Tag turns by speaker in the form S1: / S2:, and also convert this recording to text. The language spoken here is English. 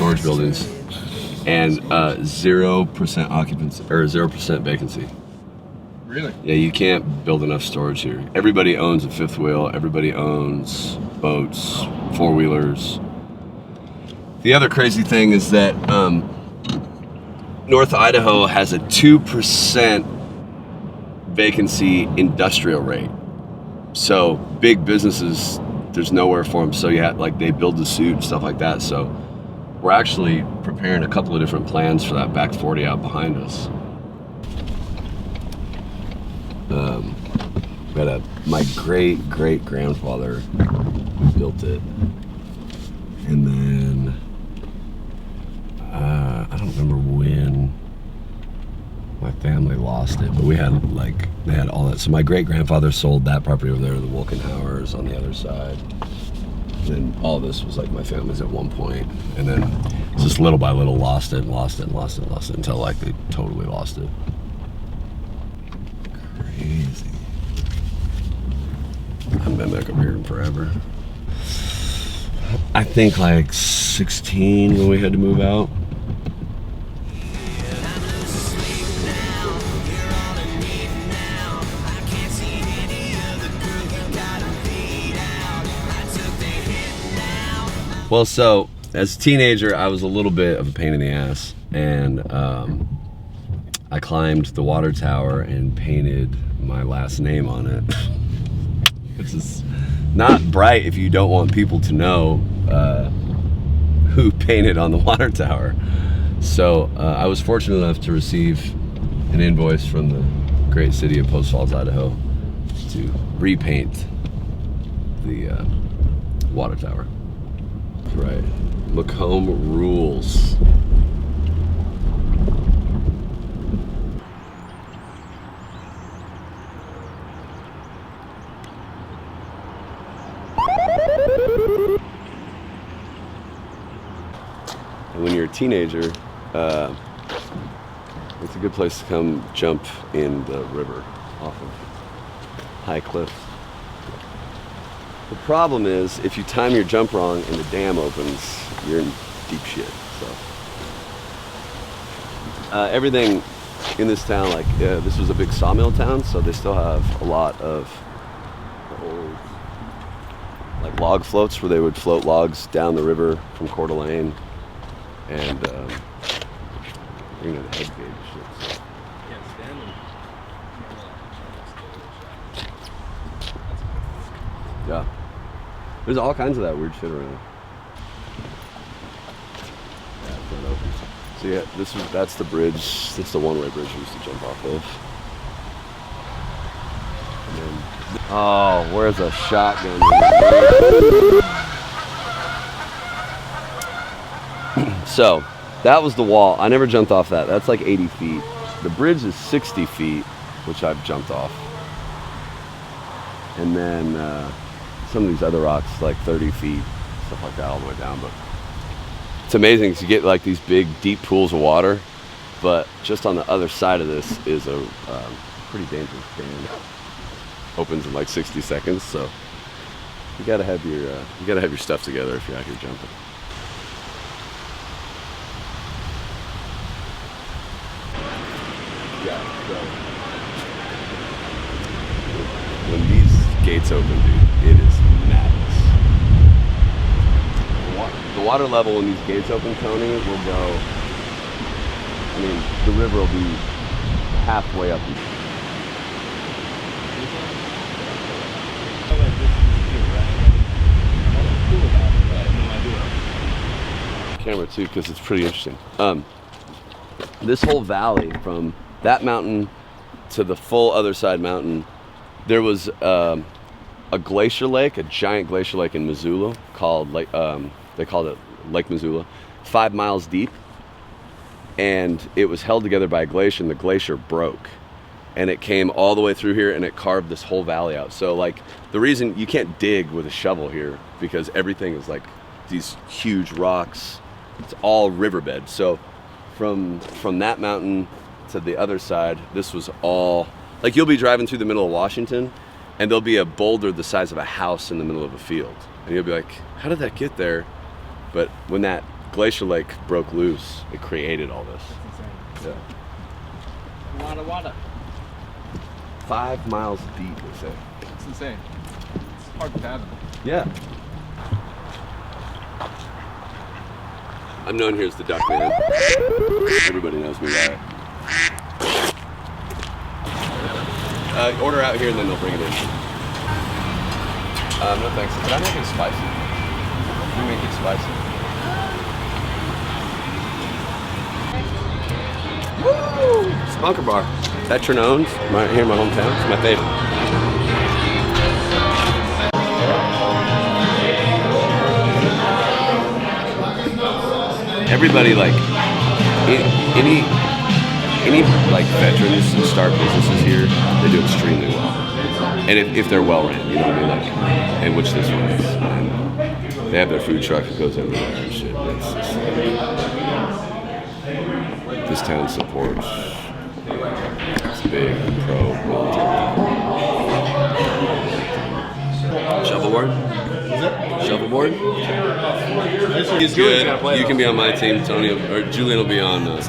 S1: storage buildings, and 0% occupancy or 0% vacancy.
S2: Really?
S1: Yeah, you can't build enough storage here. Everybody owns a fifth wheel. Everybody owns boats, four-wheelers. The other crazy thing is that North Idaho has a 2% vacancy industrial rate. So big businesses, there's nowhere for them. So yeah, like they build the suit and stuff like that. So we're actually preparing a couple of different plans for that back 40 out behind us. My great grandfather built it, and then I don't remember when my family lost it, but they had all that. So my great grandfather sold that property over there to the Wolkenhauers on the other side. And then all this was like my family's at one point, and then just little by little lost it until like they totally lost it. Crazy. I haven't been back up here in forever. I think like 16 when we had to move out. Well, so as a teenager, I was a little bit of a pain in the ass, and I climbed the water tower and painted my last name on it, which is not bright if you don't want people to know who painted on the water tower. So I was fortunate enough to receive an invoice from the great city of Post Falls, Idaho, to repaint the water tower. Right. McComb rules. And when you're a teenager, it's a good place to come jump in the river off of high cliffs. The problem is, if you time your jump wrong and the dam opens, you're in deep shit. So everything in this town, this was a big sawmill town, so they still have a lot of old log floats where they would float logs down the river from Coeur d'Alene, and the head gauge shit. So. Yeah. There's all kinds of that weird shit around. Yeah, it's not open. So yeah, that's the bridge. That's the one-way bridge we used to jump off of. And then, oh, where's a shotgun? So that was the wall. I never jumped off that. That's like 80 feet. The bridge is 60 feet, which I've jumped off. And then some of these other rocks, like 30 feet, stuff like that, all the way down. But it's amazing because you get like these big, deep pools of water, but just on the other side of this is a pretty dangerous dam. Opens in like 60 seconds, so you gotta have your stuff together if you're out here jumping. Yeah. So when these gates open, dude, it is madness. The water level when these gates open, Tony, will go. I mean, the river will be halfway up. Camera too, because it's pretty interesting. This whole valley from that mountain to the full other side mountain, there was a glacier lake, a giant glacier lake in Missoula called they called it Lake Missoula, 5 miles deep, and it was held together by a glacier, and the glacier broke, and it came all the way through here, and it carved this whole valley out. So like the reason you can't dig with a shovel here, because everything is like these huge rocks. It's all riverbed. So from that mountain to the other side, this was all like, you'll be driving through the middle of Washington and there'll be a boulder the size of a house in the middle of a field, and you'll be like, how did that get there? But when that Glacier Lake broke loose. It created all this.
S2: That's insane.
S1: Yeah.
S2: Wada.
S1: 5 miles deep, they say.
S2: It's insane. It's hard to fathom.
S1: Yeah. I'm known here as the Duck Man. Everybody knows me by it. Order out here and then they'll bring it in. No thanks. Can I make it spicy? Can you make it spicy? Woo! Spunker Bar. That's Trinone's, right here in my hometown. It's my favorite. Everybody, like, any like veterans who start businesses here, they do extremely well. And if they're well ran, you know what I mean? Like, and which this one is. And they have their food truck that goes everywhere and shit. It's just, this town supports this big pro military. Shuffleboard? Shuffleboard? He's good. You can be on my team. Tony or Julian will be on.